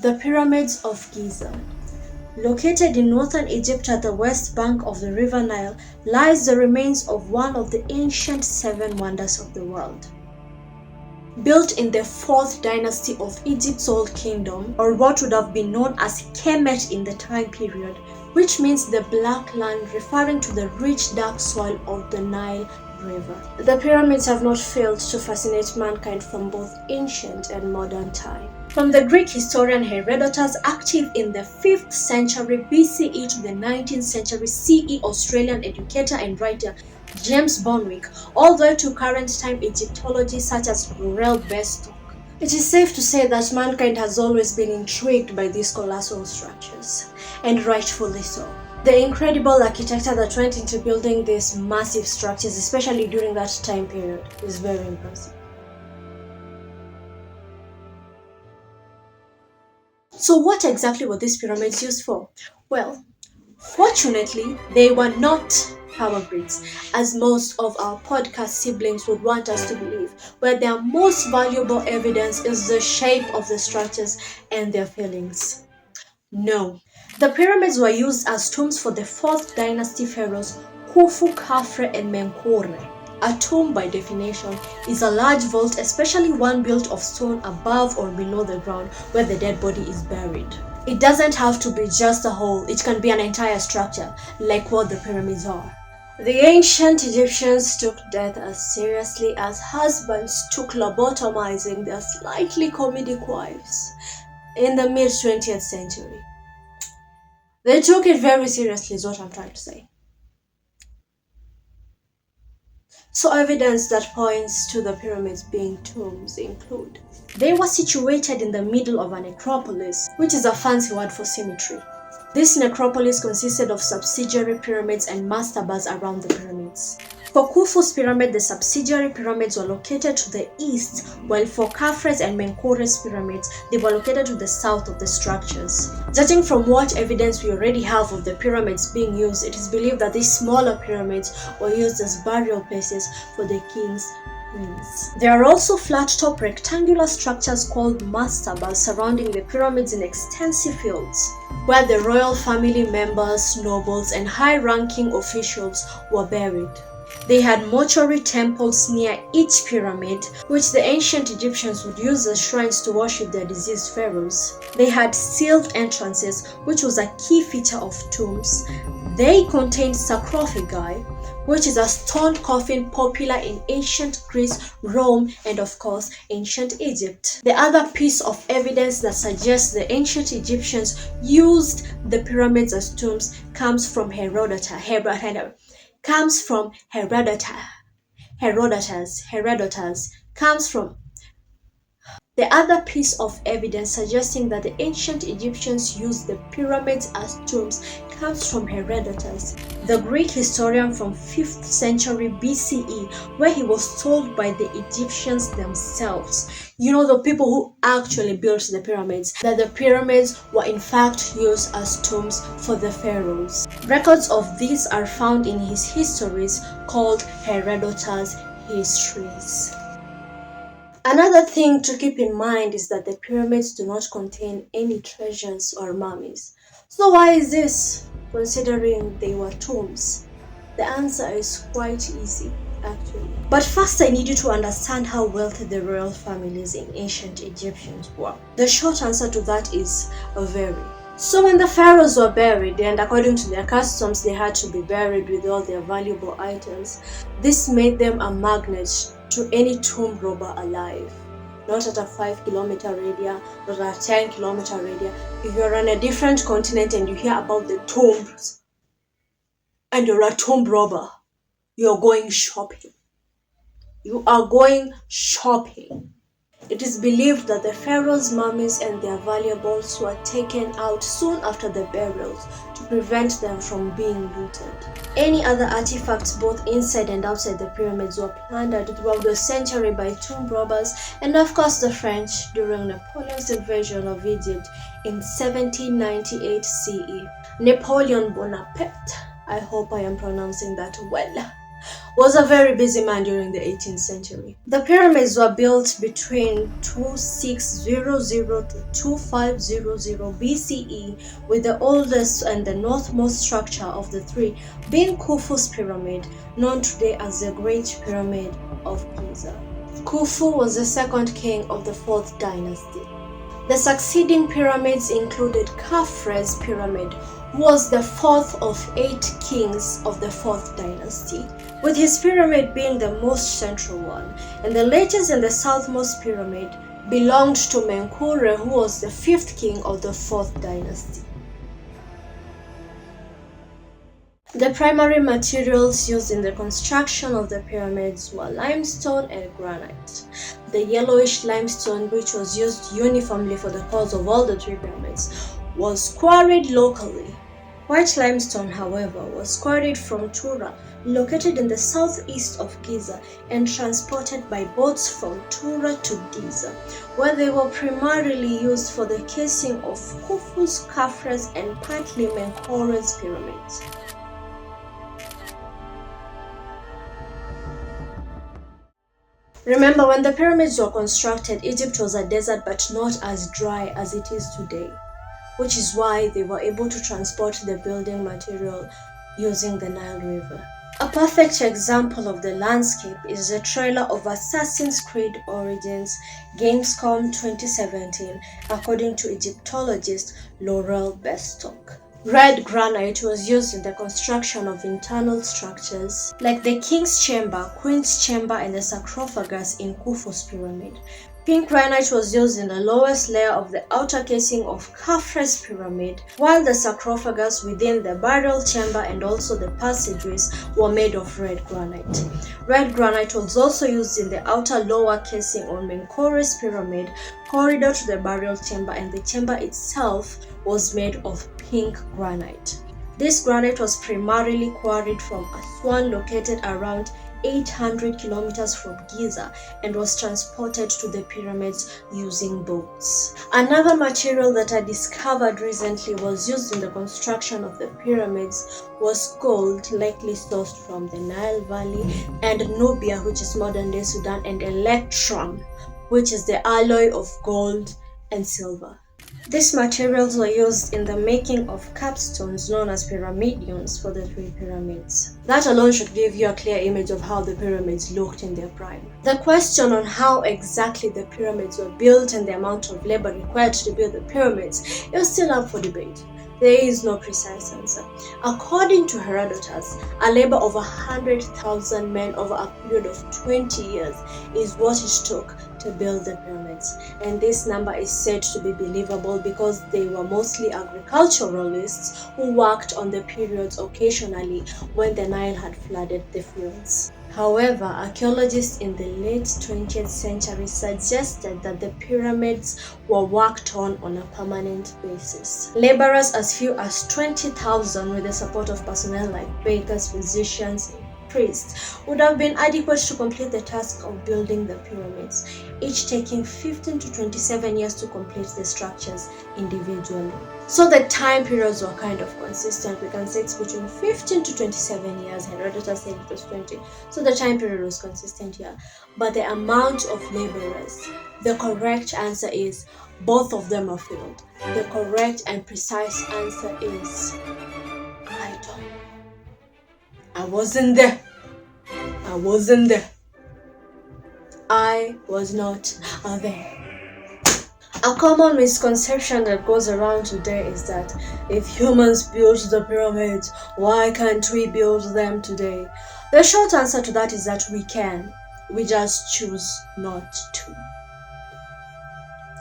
The Pyramids of Giza. Located in northern Egypt at the west bank of the River Nile lies the remains of one of the ancient seven wonders of the world. Built in the 4th dynasty of Egypt's Old Kingdom, or what would have been known as Kemet in the time period, which means the Black Land, referring to the rich dark soil of the Nile River. The pyramids have not failed to fascinate mankind from both ancient and modern time. From the Greek historian Herodotus, active in the 5th century BCE to the 19th century CE Australian educator and writer James Bonwick, all the way to current time Egyptology such as Rurel Bestock. It is safe to say that mankind has always been intrigued by these colossal structures, and rightfully so. The incredible architecture that went into building these massive structures, especially during that time period, is very impressive. So what exactly were these pyramids used for? Well, fortunately, they were not power grids, as most of our podcast siblings would want us to believe, where their most valuable evidence is the shape of the structures and their fillings. No, the pyramids were used as tombs for the 4th dynasty pharaohs Khufu, Khafre, and Menkaure. A tomb, by definition, is a large vault, especially one built of stone above or below the ground where the dead body is buried. It doesn't have to be just a hole, it can be an entire structure, like what the pyramids are. The ancient Egyptians took death as seriously as husbands took lobotomizing their slightly comedic wives in the mid-20th century. They took it very seriously, is what I'm trying to say. So evidence that points to the pyramids being tombs include: they were situated in the middle of a necropolis, which is a fancy word for cemetery. This necropolis consisted of subsidiary pyramids and mastabas around the pyramids. For Khufu's pyramid, the subsidiary pyramids were located to the east, while for Khafre's and Menkaure's pyramids, they were located to the south of the structures. Judging from what evidence we already have of the pyramids being used, it is believed that these smaller pyramids were used as burial places for the kings. There are also flat-top rectangular structures called mastabas surrounding the pyramids in extensive fields, where the royal family members, nobles, and high-ranking officials were buried. They had mortuary temples near each pyramid, which the ancient Egyptians would use as shrines to worship their deceased pharaohs. They had sealed entrances, which was a key feature of tombs. They contained sarcophagi, which is a stone coffin popular in ancient Greece, Rome, and of course, ancient Egypt. The other piece of evidence that suggests the ancient Egyptians used the pyramids as tombs comes from Herodotus. The other piece of evidence suggesting that the ancient Egyptians used the pyramids as tombs comes from Herodotus, the Greek historian from 5th century BCE, where he was told by the Egyptians themselves, the people who actually built the pyramids, that the pyramids were in fact used as tombs for the pharaohs. Records of these are found in his histories called Herodotus' Histories. Another thing to keep in mind is that the pyramids do not contain any treasures or mummies. So why is this, considering they were tombs? The answer is quite easy, actually. But first I need you to understand how wealthy the royal families in ancient Egyptians were. The short answer to that is very. So when the pharaohs were buried, and according to their customs they had to be buried with all their valuable items, this made them a magnet to any tomb robber alive. Not at a 5-kilometer radius, not at a 10-kilometer radius. If you're on a different continent and you hear about the tombs and you're a tomb robber, you're going shopping. You are going shopping. It is believed that the pharaohs' mummies and their valuables were taken out soon after the burials to prevent them from being looted. Any other artifacts both inside and outside the pyramids were plundered throughout the century by tomb robbers and of course the French during Napoleon's invasion of Egypt in 1798 CE. Napoleon Bonaparte, I hope I am pronouncing that well, was a very busy man during the 18th century. The pyramids were built between 2600 to 2500 BCE, with the oldest and the northmost structure of the three being Khufu's pyramid, known today as the Great Pyramid of Giza. Khufu was the second king of the 4th dynasty. The succeeding pyramids included Khafre's pyramid, who was the 4th of 8 kings of the 4th dynasty, with his pyramid being the most central one, and the latest and the southmost pyramid belonged to Menkure, who was the 5th king of the 4th dynasty. The primary materials used in the construction of the pyramids were limestone and granite. The yellowish limestone, which was used uniformly for the cause of all the 3 pyramids, was quarried locally. White limestone, however, was quarried from Tura, located in the southeast of Giza, and transported by boats from Tura to Giza, where they were primarily used for the casing of Khufu's, Khafre's, and partly Menkaura's pyramids. Remember, when the pyramids were constructed, Egypt was a desert but not as dry as it is today, which is why they were able to transport the building material using the Nile River. A perfect example of the landscape is the trailer of Assassin's Creed Origins Gamescom 2017, according to Egyptologist Laurel Bestock. Red granite was used in the construction of internal structures like the King's Chamber, Queen's Chamber, and the sarcophagus in Khufu's pyramid. Pink granite was used in the lowest layer of the outer casing of Khafre's pyramid, while the sarcophagus within the burial chamber and also the passageways were made of red granite. Red granite was also used in the outer lower casing on Menkaure's pyramid, corridor to the burial chamber, and the chamber itself was made of pink granite. This granite was primarily quarried from Aswan, located around 800 kilometers from Giza, and was transported to the pyramids using boats. Another material that I discovered recently was used in the construction of the pyramids was gold, likely sourced from the Nile Valley, and Nubia, which is modern-day Sudan, and electrum, which is the alloy of gold and silver. These materials were used in the making of capstones known as pyramidions for the 3 pyramids. That alone should give you a clear image of how the pyramids looked in their prime. The question on how exactly the pyramids were built and the amount of labor required to build the pyramids is still up for debate. There is no precise answer. According to Herodotus, a labor of 100,000 men over a period of 20 years is what it took to build the pyramids, and this number is said to be believable because they were mostly agriculturalists who worked on the periods occasionally when the Nile had flooded the fields. However, archaeologists in the late 20th century suggested that the pyramids were worked on a permanent basis. Laborers as few as 20,000, with the support of personnel like bakers, physicians, priests, would have been adequate to complete the task of building the pyramids, each taking 15 to 27 years to complete the structures individually. So the time periods were kind of consistent. We can say it's between 15 to 27 years. Herodotus said it was 20. So the time period was consistent here. But the amount of laborers, the correct answer is both of them are filled. The correct and precise answer is I don't know. I wasn't there. I was not there. A common misconception that goes around today is that if humans built the pyramids, why can't we build them today? The short answer to that is that we can. We just choose not to.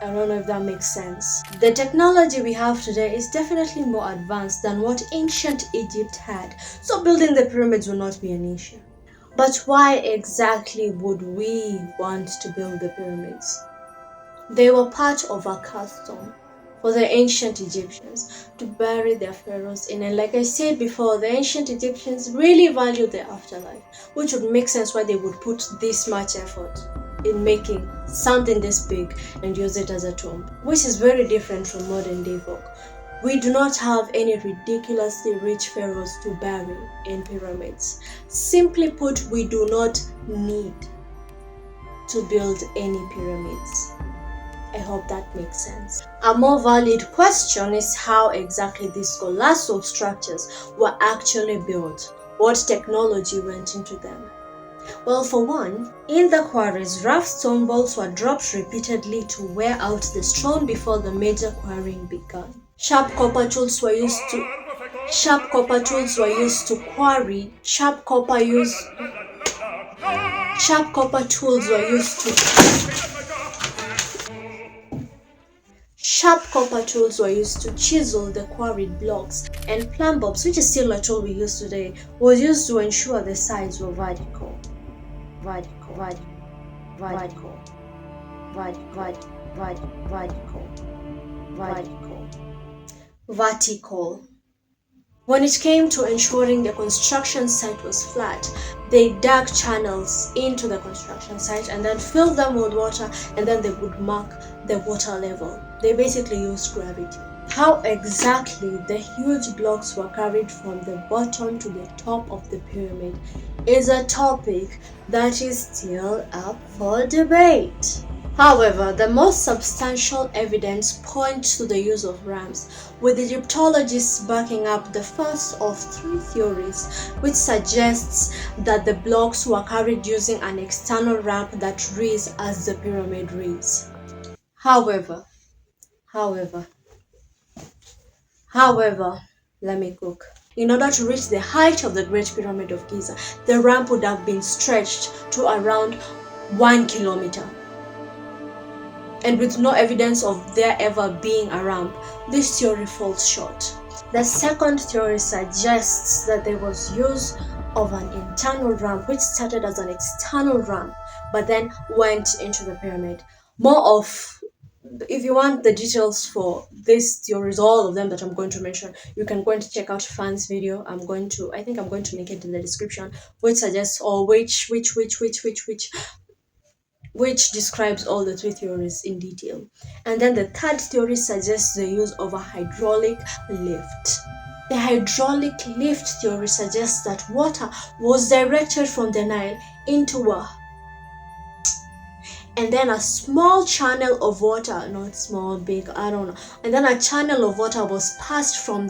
I don't know if that makes sense. The technology we have today is definitely more advanced than what ancient Egypt had, so building the pyramids will not be an issue. But why exactly would we want to build the pyramids? They were part of a custom for the ancient Egyptians to bury their pharaohs in. And like I said before, the ancient Egyptians really valued their afterlife, which would make sense why they would put this much effort in making something this big and use it as a tomb, which is very different from modern day folk. We do not have any ridiculously rich pharaohs to bury in pyramids. Simply put, we do not need to build any pyramids. I hope that makes sense. A more valid question is how exactly these colossal structures were actually built. What technology went into them? Well, for one, in the quarries, rough stone bolts were dropped repeatedly to wear out the stone before the major quarrying began. Sharp copper tools were used to quarry. Sharp copper tools were used to Sharp copper tools were used to chisel the quarried blocks, and plumb bobs, which is still a tool we use today, was used to ensure the sides were vertical. When it came to ensuring the construction site was flat, they dug channels into the construction site and then filled them with water, and then they would mark the water level. They basically used gravity. How exactly the huge blocks were carried from the bottom to the top of the pyramid is a topic that is still up for debate. However, the most substantial evidence points to the use of ramps, with Egyptologists backing up the first of three theories, which suggests that the blocks were carried using an external ramp that reads as the pyramid reads. However, let me cook. In order to reach the height of the Great Pyramid of Giza, the ramp would have been stretched to around 1 kilometer. And with no evidence of there ever being a ramp, this theory falls short. The second theory suggests that there was use of an internal ramp which started as an external ramp but then went into the pyramid. If you want the details for these theories, all of them that I'm going to mention, you can go and check out Fan's video. I think I'm going to link it in the description, which suggests which describes all the three theories in detail. And then the third theory suggests the use of a hydraulic lift. The hydraulic lift theory suggests that water was directed from the Nile into and then a small channel of water, not small, big, I don't know, and then a channel of water was passed from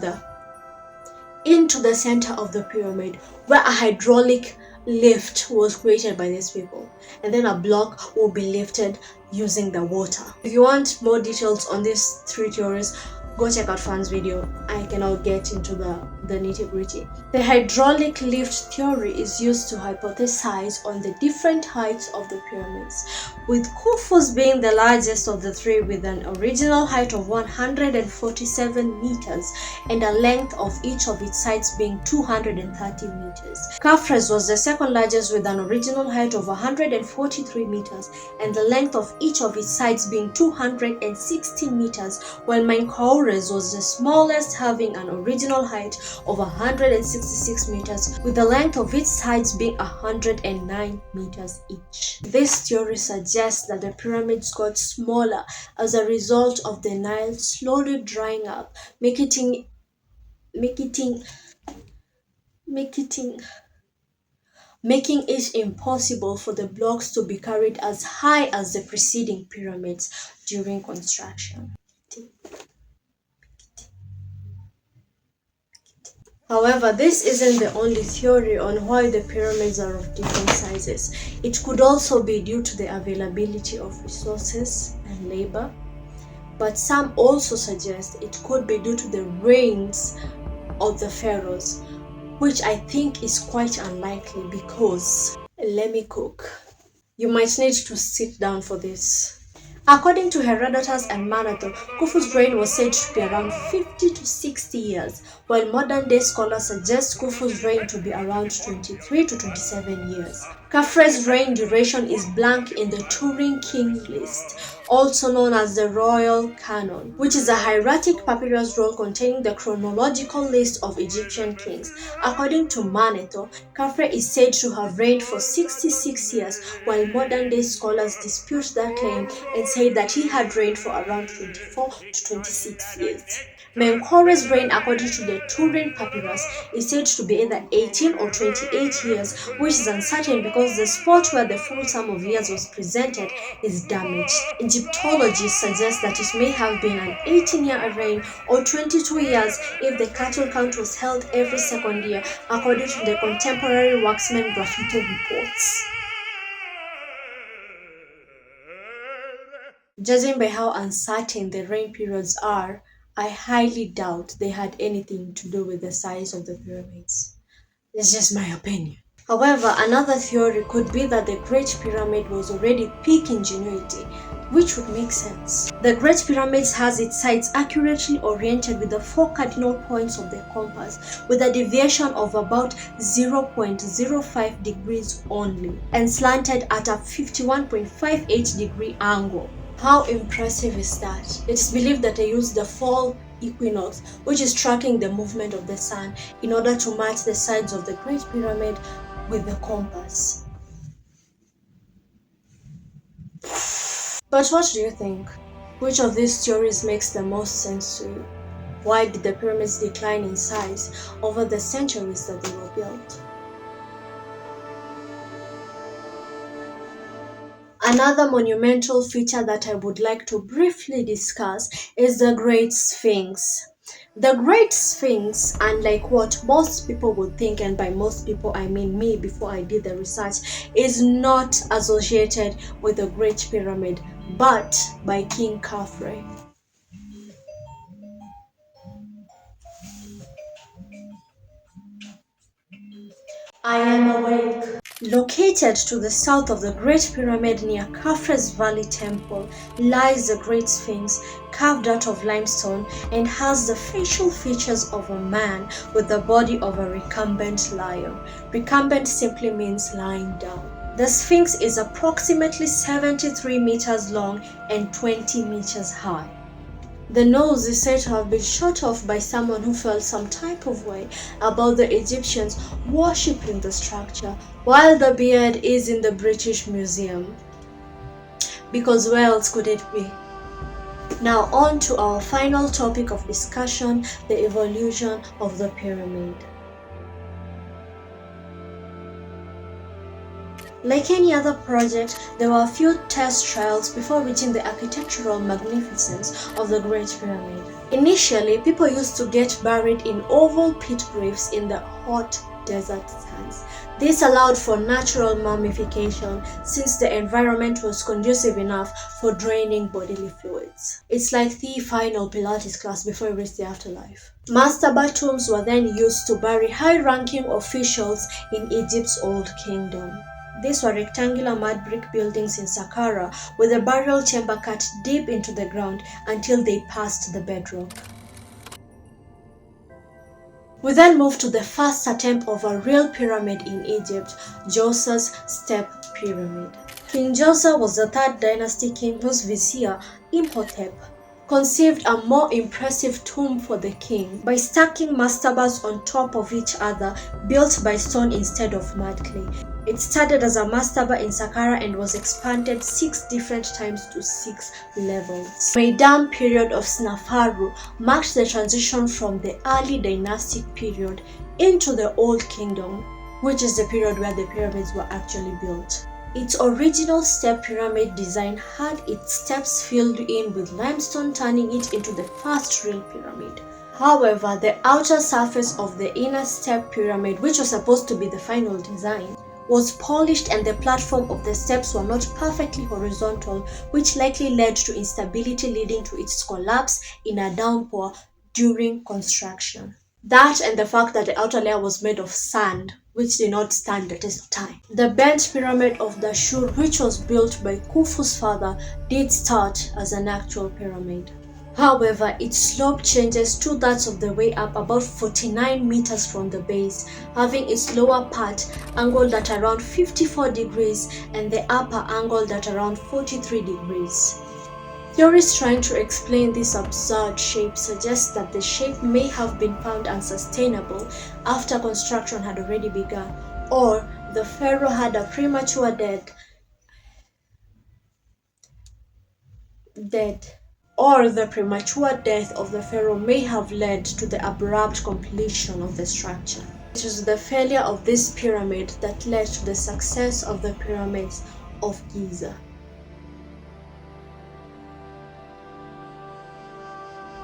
into the center of the pyramid, where a hydraulic lift was created by these people, and then a block will be lifted using the water. If you want more details on these three theories, go check out Fan's video. I cannot get into the nitty-gritty. The hydraulic lift theory is used to hypothesize on the different heights of the pyramids, with Khufu's being the largest of the three, with an original height of 147 meters and a length of each of its sides being 230 meters. Khafre's was the second largest, with an original height of 143 meters and the length of each of its sides being 260 meters, while Menkaures was the smallest, having an original height of 166 meters, with the length of its sides being 109 meters each. This theory suggests that the pyramids got smaller as a result of the Nile slowly drying up, making it impossible for the blocks to be carried as high as the preceding pyramids during construction. However, this isn't the only theory on why the pyramids are of different sizes. It could also be due to the availability of resources and labor, but some also suggest it could be due to the reigns of the pharaohs, which I think is quite unlikely because, let me cook. You might need to sit down for this. According to Herodotus and Manetho, Khufu's reign was said to be around 50 to 60 years, while modern-day scholars suggest Khufu's reign to be around 23 to 27 years. Khafre's reign duration is blank in the Turin King list, also known as the Royal Canon, which is a hieratic papyrus roll containing the chronological list of Egyptian kings. According to Manetho, Khafre is said to have reigned for 66 years, while modern-day scholars dispute that claim and say that he had reigned for around 24 to 26 years. Menkaura's reign, according to the Turin Papyrus, is said to be either 18 or 28 years, which is uncertain because the spot where the full sum of years was presented is damaged. Egyptologists suggest that it may have been an 18-year reign or 22 years if the cattle count was held every second year, according to the contemporary Waxman Graffito reports. Judging by how uncertain the reign periods are, I highly doubt they had anything to do with the size of the pyramids. It's just my opinion. However, another theory could be that the Great Pyramid was already peak ingenuity, which would make sense. The Great Pyramid has its sides accurately oriented with the 4 cardinal points of the compass, with a deviation of about 0.05 degrees only, and slanted at a 51.58 degree angle. How impressive is that? It is believed that they used the fall equinox, which is tracking the movement of the sun, in order to match the sides of the Great Pyramid with the compass. But what do you think? Which of these theories makes the most sense to you? Why did the pyramids decline in size over the centuries that they were built? Another monumental feature that I would like to briefly discuss is the Great Sphinx. The Great Sphinx, unlike what most people would think, and by most people I mean me before I did the research, is not associated with the Great Pyramid, but by King Khafre. I am awake. Located to the south of the Great Pyramid near Khafre's Valley Temple lies the Great Sphinx, carved out of limestone, and has the facial features of a man with the body of a recumbent lion. Recumbent simply means lying down. The Sphinx is approximately 73 meters long and 20 meters high. The nose is said to have been shot off by someone who felt some type of way about the Egyptians worshipping the structure, while the beard is in the British Museum. Because where else could it be? Now on to our final topic of discussion, the evolution of the pyramid. Like any other project, there were a few test trials before reaching the architectural magnificence of the Great Pyramid. Initially, people used to get buried in oval pit graves in the hot desert sands. This allowed for natural mummification since the environment was conducive enough for draining bodily fluids. It's like the final Pilates class before you reach the afterlife. Mastaba tombs were then used to bury high-ranking officials in Egypt's Old Kingdom. These were rectangular mud brick buildings in Saqqara with a burial chamber cut deep into the ground until they passed the bedrock. We then moved to the first attempt of a real pyramid in Egypt, Djoser's Step Pyramid. King Djoser was the third dynasty king whose vizier, Imhotep, conceived a more impressive tomb for the king by stacking mastabas on top of each other, built by stone instead of mud clay. It started as a mastaba in Saqqara and was expanded 6 different times to 6 levels. The Meidam period of Sneferu marked the transition from the early dynastic period into the Old Kingdom, which is the period where the pyramids were actually built. Its original step pyramid design had its steps filled in with limestone, turning it into the first real pyramid. However, the outer surface of the inner step pyramid, which was supposed to be the final design, was polished and the platform of the steps were not perfectly horizontal, which likely led to instability leading to its collapse in a downpour during construction. That and the fact that the outer layer was made of sand, which did not stand the test of time. The bent pyramid of Dashur, which was built by Khufu's father, did start as an actual pyramid. However, its slope changes 2/3 of the way up, about 49 meters from the base, having its lower part angled at around 54 degrees and the upper angled at around 43 degrees. Theories trying to explain this absurd shape suggest that the shape may have been found unsustainable after construction had already begun, or the pharaoh had a premature death, or the premature death of the pharaoh may have led to the abrupt completion of the structure. It was the failure of this pyramid that led to the success of the pyramids of Giza.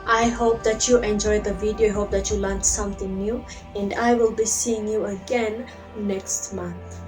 I hope that you enjoyed the video. I hope that you learned something new, and I will be seeing you again next month.